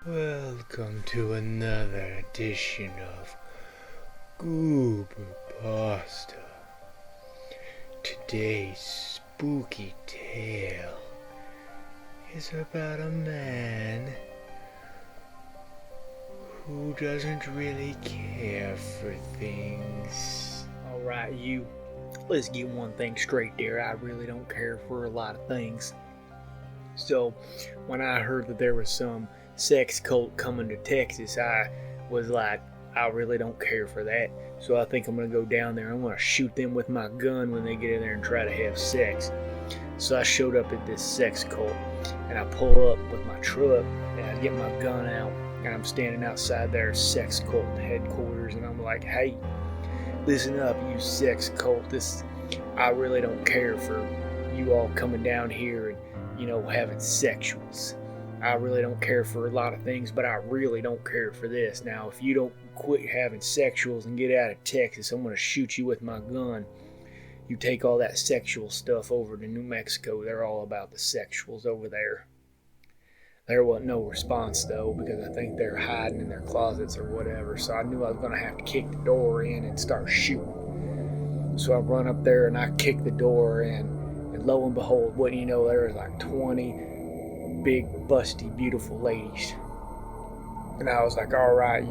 Welcome to another edition of Goober Pasta. Today's spooky tale is about a man who doesn't really care for things. Alright, let's get one thing straight there. I really don't care for a lot of things. So, when I heard that there was some sex cult coming to Texas, I was like, I really don't care for that. So I think I'm going to go down there. I'm going to shoot them with my gun when they get in there and try to have sex. So I showed up at this sex cult, and I pull up with my truck, and I get my gun out, and I'm standing outside their sex cult headquarters, and I'm like, hey, listen up, you sex cult. I really don't care for you all coming down here and, having sexuals. I really don't care for a lot of things, but I really don't care for this. Now, if you don't quit having sexuals and get out of Texas, I'm going to shoot you with my gun. You take all that sexual stuff over to New Mexico. They're all about the sexuals over there. There wasn't no response, though, because I think they're hiding in their closets or whatever. So I knew I was going to have to kick the door in and start shooting. So I run up there and I kick the door in. And lo and behold, wouldn't you know, there was like 20 big, busty, beautiful ladies. And I was like, all right,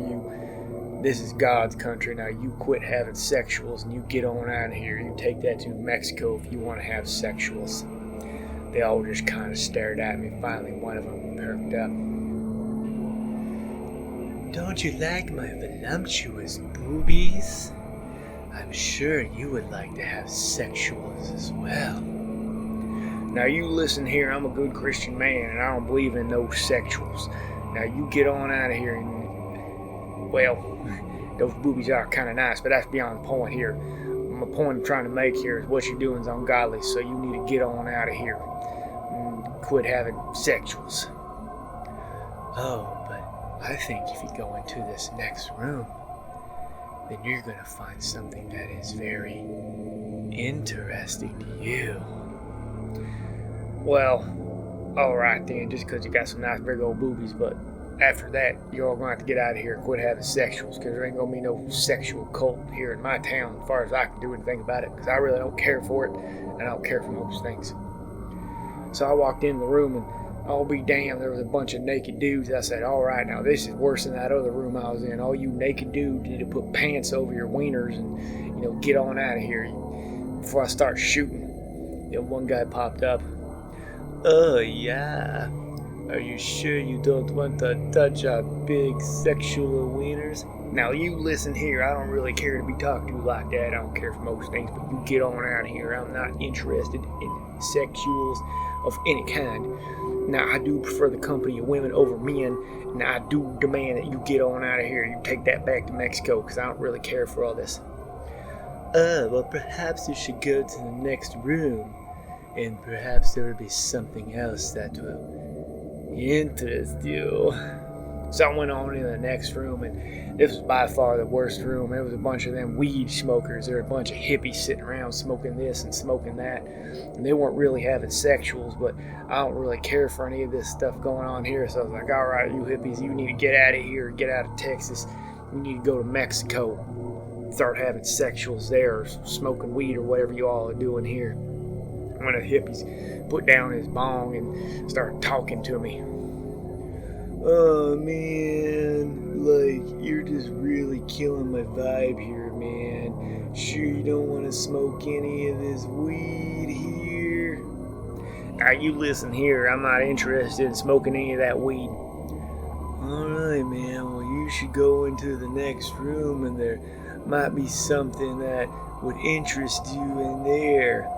this is God's country. Now you quit having sexuals and you get on out of here. You take that to New Mexico if you want to have sexuals. They all just kind of stared at me. Finally, one of them perked up. Don't you like my voluptuous boobies? I'm sure you would like to have sexuals as well. Now you listen here, I'm a good Christian man and I don't believe in no sexuals. Now you get on out of here and, well, those boobies are kind of nice, but that's beyond the point here. My point I'm trying to make here is what you're doing is ungodly, so you need to get on out of here and quit having sexuals. Oh, but I think if you go into this next room, then you're going to find something that is very interesting to you. Well, alright then, just because you got some nice big old boobies, but after that, you're all going to have to get out of here and quit having sexuals, because there ain't going to be no sexual cult here in my town as far as I can do anything about it, because I really don't care for it, and I don't care for most things. So I walked in the room, and I'll be damned, there was a bunch of naked dudes. I said, alright, now this is worse than that other room I was in. All you naked dudes need to put pants over your wieners and, get on out of here before I start shooting. One guy popped up. Oh, yeah. Are you sure you don't want to touch our big sexual wieners? Now, you listen here. I don't really care to be talked to like that. I don't care for most things, but you get on out of here. I'm not interested in sexuals of any kind. Now, I do prefer the company of women over men, and I do demand that you get on out of here. You take that back to Mexico, because I don't really care for all this. Well, perhaps you should go to the next room. And perhaps there will be something else that will interest you. So I went on in the next room, and this was by far the worst room. There was a bunch of them weed smokers. There were a bunch of hippies sitting around smoking this and smoking that. And they weren't really having sexuals, but I don't really care for any of this stuff going on here. So I was like, all right, you hippies, you need to get out of here, get out of Texas. You need to go to Mexico, start having sexuals there, or smoking weed, or whatever you all are doing here. One of the hippies put down his bong and started talking to me. Oh man, you're just really killing my vibe here, man. Sure you don't want to smoke any of this weed here? Now you listen here, I'm not interested in smoking any of that weed. Alright man, well you should go into the next room and there might be something that would interest you in there.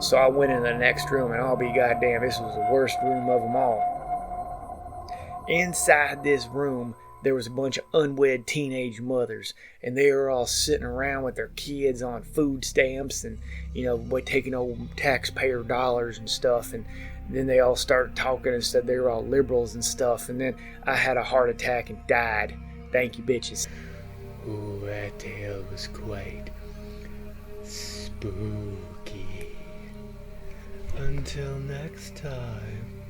So I went in the next room, and I'll be goddamn, this was the worst room of them all. Inside this room, there was a bunch of unwed teenage mothers, and they were all sitting around with their kids on food stamps and, taking old taxpayer dollars and stuff. And then they all started talking and said they were all liberals and stuff. And then I had a heart attack and died. Thank you, bitches. Ooh, that tale was quite spooky. Until next time.